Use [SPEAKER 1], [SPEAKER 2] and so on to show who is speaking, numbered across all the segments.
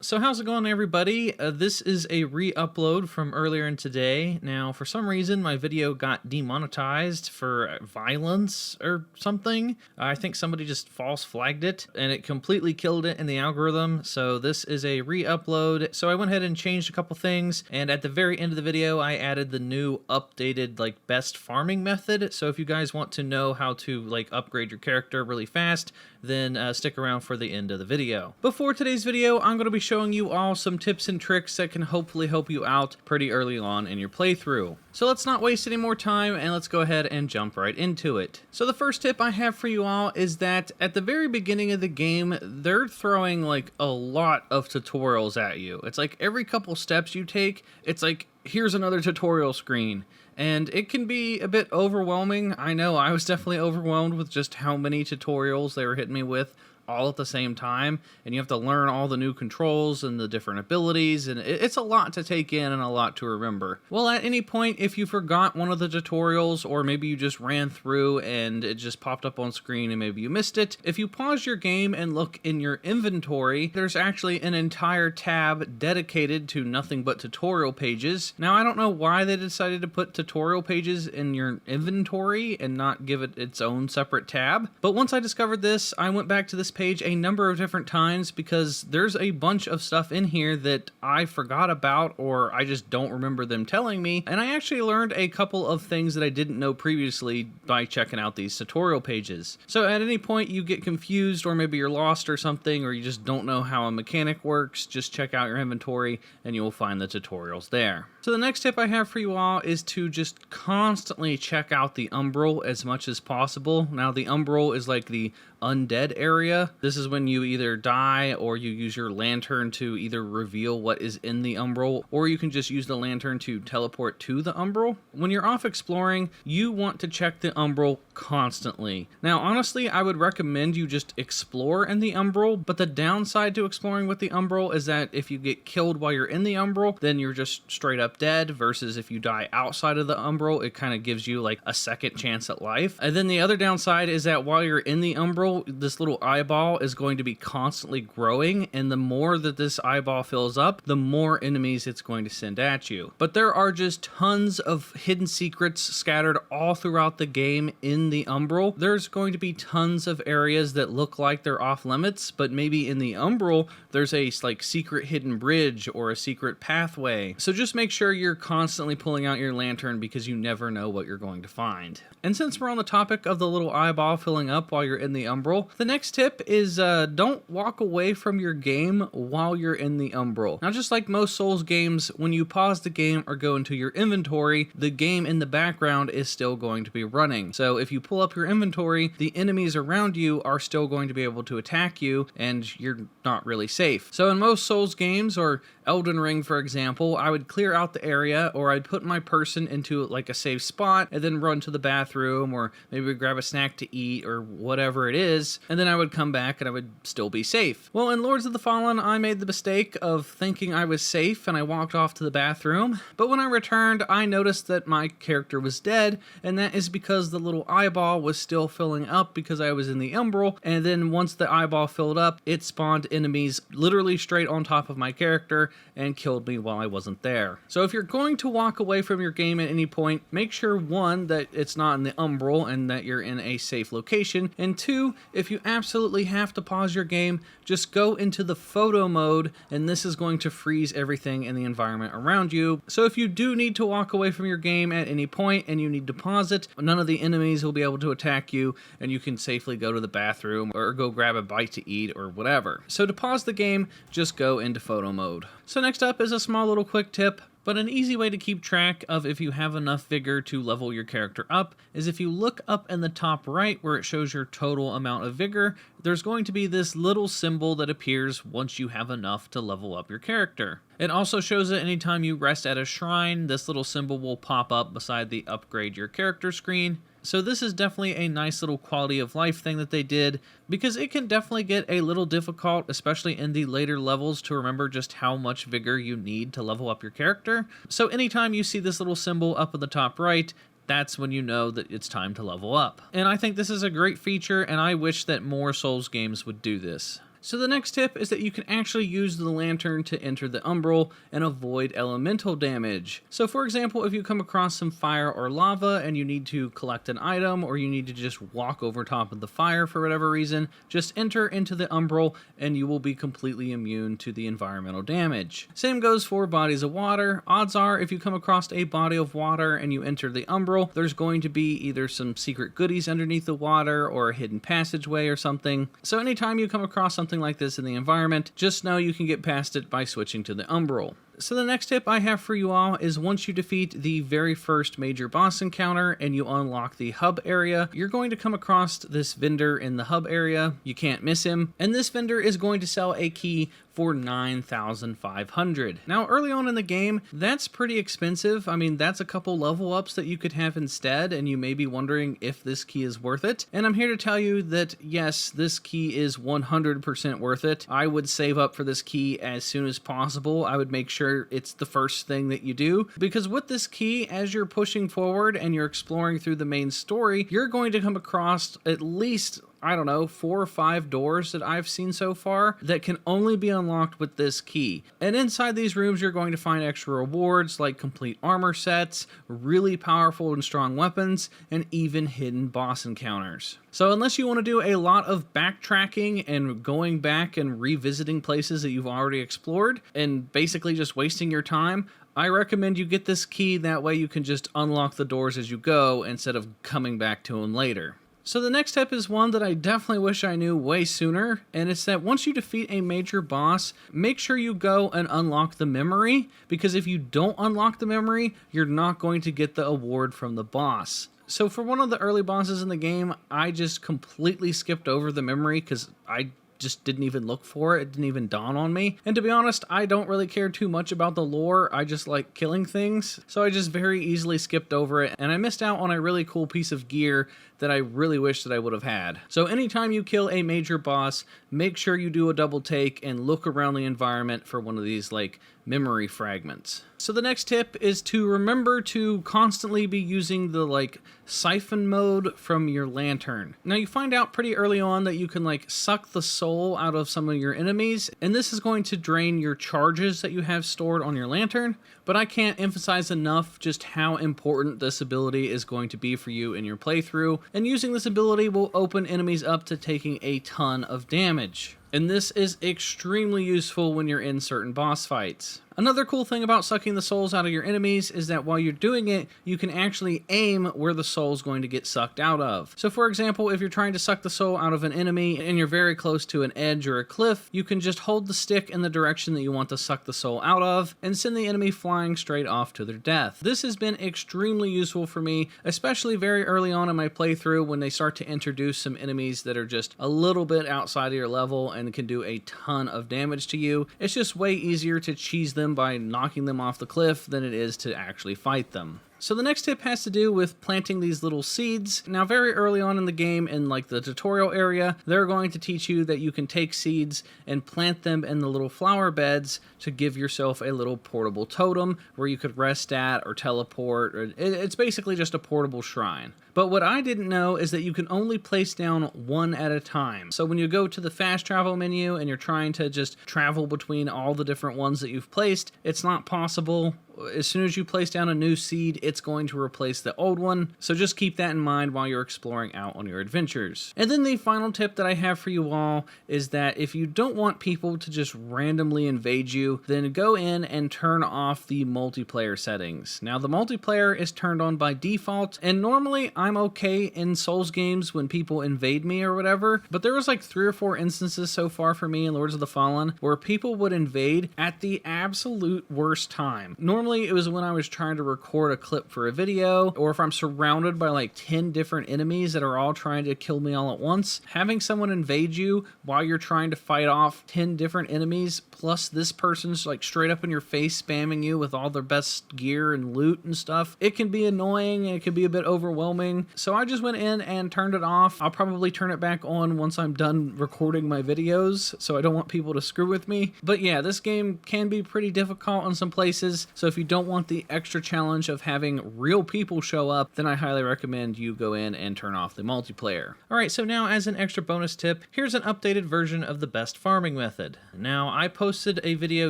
[SPEAKER 1] So how's it going, everybody? This is a re-upload from earlier in today. Now, for some reason, my video got demonetized for violence or something. I think somebody just false flagged it, and it completely killed it in the algorithm. So this is a re-upload. So I went ahead and changed a couple things, and at the very end of the video, I added the new updated best farming method. So if you guys want to know how to upgrade your character really fast, then stick around for the end of the video. Before today's video, I'm going to be showing you all some tips and tricks that can hopefully help you out pretty early on in your playthrough. So let's not waste any more time and let's go ahead and jump right into it. So the first tip I have for you all is that at the very beginning of the game, they're throwing a lot of tutorials at you. It's like every couple steps you take, it's like, here's another tutorial screen. And it can be a bit overwhelming. I know I was definitely overwhelmed with just how many tutorials they were hitting me with all at the same time, and you have to learn all the new controls and the different abilities, and it's a lot to take in and a lot to remember. Well, at any point, if you forgot one of the tutorials, or maybe you just ran through and it just popped up on screen and maybe you missed it, if you pause your game and look in your inventory, there's actually an entire tab dedicated to nothing but tutorial pages. Now, I don't know why they decided to put tutorial pages in your inventory and not give it its own separate tab, but once I discovered this, I went back to this page a number of different times because there's a bunch of stuff in here that I forgot about or I just don't remember them telling me, and I actually learned a couple of things that I didn't know previously by checking out these tutorial pages. So at any point you get confused, or maybe you're lost or something, or you just don't know how a mechanic works, just check out your inventory and you will find the tutorials there. So the next tip I have for you all is to just constantly check out the Umbral as much as possible. Now, the Umbral is like the undead area. This is when you either die or you use your lantern to either reveal what is in the Umbral, or you can just use the lantern to teleport to the Umbral. When you're off exploring, you want to check the Umbral constantly. Now, honestly, I would recommend you just explore in the Umbral, but the downside to exploring with the Umbral is that if you get killed while you're in the Umbral, then you're just straight up dead, versus if you die outside of the Umbral, it kind of gives you a second chance at life. And then the other downside is that while you're in the Umbral, this little eyeball is going to be constantly growing, and the more that this eyeball fills up, the more enemies it's going to send at you. But there are just tons of hidden secrets scattered all throughout the game in the Umbral. There's going to be tons of areas that look like they're off limits, but maybe in the Umbral there's a secret hidden bridge or a secret pathway. So just make sure you're constantly pulling out your lantern, because you never know what you're going to find. And since we're on the topic of the little eyeball filling up while you're in the Umbral, the next tip is don't walk away from your game while you're in the Umbral. Now, just like most Souls games, when you pause the game or go into your inventory, the game in the background is still going to be running. So if you pull up your inventory, the enemies around you are still going to be able to attack you, and you're not really safe. So in most Souls games, or Elden Ring for example, I would clear out the area, or I'd put my person into a safe spot and then run to the bathroom, or maybe grab a snack to eat or whatever it is, and then I would come back and I would still be safe. Well, in Lords of the Fallen, I made the mistake of thinking I was safe and I walked off to the bathroom, but when I returned, I noticed that my character was dead, and that is because the little eyeball was still filling up because I was in the Umbral, and then once the eyeball filled up, it spawned enemies literally straight on top of my character and killed me while I wasn't there. So if you're going to walk away from your game at any point, make sure, one, that it's not in the Umbral and that you're in a safe location, and two, if you absolutely have to pause your game, just go into the photo mode, and this is going to freeze everything in the environment around you. So if you do need to walk away from your game at any point and you need to pause it, none of the enemies will be able to attack you, and you can safely go to the bathroom or go grab a bite to eat or whatever. So to pause the game, just go into photo mode. So next up is a small little quick tip. But an easy way to keep track of if you have enough vigor to level your character up is if you look up in the top right where it shows your total amount of vigor, there's going to be this little symbol that appears once you have enough to level up your character. It also shows that anytime you rest at a shrine, this little symbol will pop up beside the upgrade your character screen. So this is definitely a nice little quality of life thing that they did, because it can definitely get a little difficult, especially in the later levels, to remember just how much vigor you need to level up your character. So anytime you see this little symbol up in the top right, that's when you know that it's time to level up. And I think this is a great feature, and I wish that more Souls games would do this. So the next tip is that you can actually use the lantern to enter the umbral and avoid elemental damage. So for example, if you come across some fire or lava and you need to collect an item, or you need to just walk over top of the fire for whatever reason, just enter into the umbral and you will be completely immune to the environmental damage. Same goes for bodies of water. Odds are if you come across a body of water and you enter the umbral, there's going to be either some secret goodies underneath the water or a hidden passageway or something. So anytime you come across something like this in the environment, just know you can get past it by switching to the umbral. So the next tip I have for you all is once you defeat the very first major boss encounter and you unlock the hub area, you're going to come across this vendor in the hub area. You can't miss him. And this vendor is going to sell a key for 9,500. Now, early on in the game, that's pretty expensive. I mean, that's a couple level ups that you could have instead, and you may be wondering if this key is worth it. And I'm here to tell you that yes, this key is 100% worth it. I would save up for this key as soon as possible. I would make sure it's the first thing that you do, because with this key, as you're pushing forward and you're exploring through the main story, you're going to come across at least, I don't know, 4 or 5 doors that I've seen so far that can only be unlocked with this key. And inside these rooms, you're going to find extra rewards like complete armor sets, really powerful and strong weapons, and even hidden boss encounters. So unless you want to do a lot of backtracking and going back and revisiting places that you've already explored and basically just wasting your time, I recommend you get this key. That way you can just unlock the doors as you go instead of coming back to them later. So the next step is one that I definitely wish I knew way sooner, and it's that once you defeat a major boss, make sure you go and unlock the memory, because if you don't unlock the memory, you're not going to get the award from the boss. So for one of the early bosses in the game, I just completely skipped over the memory because I just didn't even look for it. It didn't even dawn on me. And to be honest, I don't really care too much about the lore. I just like killing things. So I just very easily skipped over it, and I missed out on a really cool piece of gear that I really wish that I would have had. So anytime you kill a major boss, make sure you do a double take and look around the environment for one of these like memory fragments. So the next tip is to remember to constantly be using the like siphon mode from your lantern. Now you find out pretty early on that you can like suck the soul out of some of your enemies, and this is going to drain your charges that you have stored on your lantern, but I can't emphasize enough just how important this ability is going to be for you in your playthrough, and using this ability will open enemies up to taking a ton of damage. And this is extremely useful when you're in certain boss fights. Another cool thing about sucking the souls out of your enemies is that while you're doing it, you can actually aim where the soul's going to get sucked out of. So for example, if you're trying to suck the soul out of an enemy and you're very close to an edge or a cliff, you can just hold the stick in the direction that you want to suck the soul out of and send the enemy flying straight off to their death. This has been extremely useful for me, especially very early on in my playthrough when they start to introduce some enemies that are just a little bit outside of your level and can do a ton of damage to you. It's just way easier to cheese them by knocking them off the cliff than it is to actually fight them. So the next tip has to do with planting these little seeds. Now very early on in the game, in like the tutorial area, they're going to teach you that you can take seeds and plant them in the little flower beds to give yourself a little portable totem where you could rest at or teleport. It's basically just a portable shrine. But what I didn't know is that you can only place down one at a time. So when you go to the fast travel menu and you're trying to just travel between all the different ones that you've placed, it's not possible. As soon as you place down a new seed, it's going to replace the old one. So just keep that in mind while you're exploring out on your adventures. And then the final tip that I have for you all is that if you don't want people to just randomly invade you, then go in and turn off the multiplayer settings. Now the multiplayer is turned on by default, and normally I'm okay in Souls games when people invade me or whatever, but there was like 3 or 4 instances so far for me in Lords of the Fallen where people would invade at the absolute worst time. Normally it was when I was trying to record a clip for a video, or if I'm surrounded by like 10 different enemies that are all trying to kill me all at once. Having someone invade you while you're trying to fight off 10 different enemies, plus this person's like straight up in your face spamming you with all their best gear and loot and stuff, it can be annoying and it can be a bit overwhelming. So I just went in and turned it off. I'll probably turn it back on once I'm done recording my videos, so I don't want people to screw with me. But yeah, this game can be pretty difficult in some places, so if
[SPEAKER 2] you don't want the extra challenge of having real people show up, then I highly recommend you go in and turn off the multiplayer.
[SPEAKER 1] Alright, so now as an extra bonus tip, here's an updated version of the best farming method. Now, I posted a video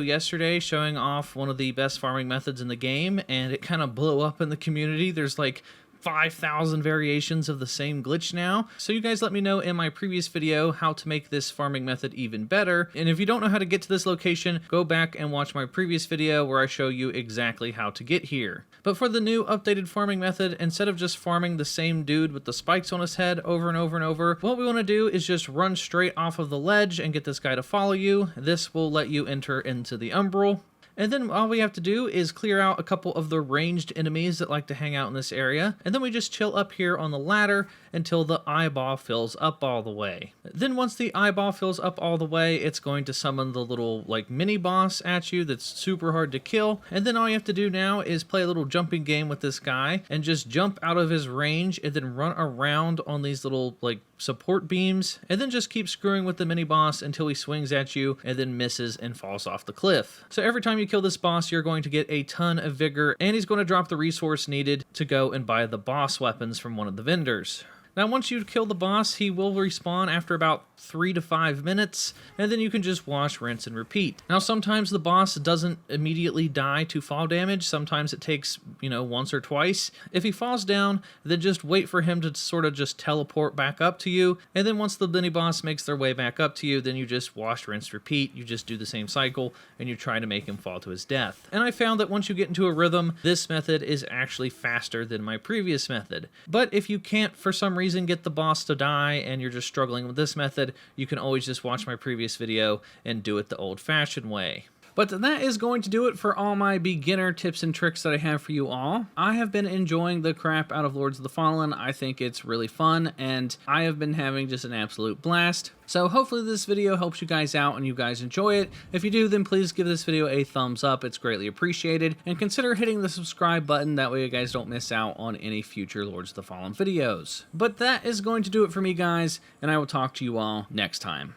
[SPEAKER 1] yesterday showing off one of the best farming methods in the game, and it kind of blew up in the community. There's like 5,000 variations of the same glitch now. So you guys let me know in my previous video how to make this farming method even better. And if you don't know how to get to this location, go back and watch my previous video where I show you exactly how to get here. But for the new updated farming method, instead of just farming the same dude with the spikes on his head over and over and over, what we want to do is just run straight off of the ledge and get this guy to follow you. This will let you enter into the Umbral. And then all we have to do is clear out a couple of the ranged enemies that like to hang out in this area. And then we just chill up here on the ladder until the eyeball fills up all the way. Then once the eyeball fills up all the way, it's going to summon the little like mini boss at you that's super hard to kill. And then all you have to do now is play a little jumping game with this guy and just jump out of his range and then run around on these little like support beams, and then just keep screwing with the mini boss until he swings at you and then misses and falls off the cliff. So every time you kill this boss, you're going to get a ton of vigor, and he's going to drop the resource needed to go and buy the boss weapons from one of the vendors. Now, once you kill the boss, he will respawn after about 3 to 5 minutes, and then you can just wash, rinse, and repeat. Now, sometimes the boss doesn't immediately die to fall damage. Sometimes it takes, once or twice. If he falls down, then just wait for him to sort of just teleport back up to you, and then once the mini boss makes their way back up to you, then you just wash, rinse, repeat. You just do the same cycle, and you try to make him fall to his death. And I found that once you get into a rhythm, this method is actually faster than my previous method. But if you can't, for some reason, get the boss to die and you're just struggling with this method, you can always just watch my previous video and do it the old-fashioned way.
[SPEAKER 2] But that is going to do it for all my beginner tips and tricks that I have for you all. I have been enjoying the crap out of Lords of the Fallen. I think it's really fun, and I have been having just an absolute blast. So hopefully this video helps you guys out and you guys enjoy it. If you do, then please give this video a thumbs up. It's greatly appreciated. And consider hitting the subscribe button. That way you guys don't miss out on any future Lords of the Fallen videos. But that is going to do it for me, guys, and I will talk to you all next time.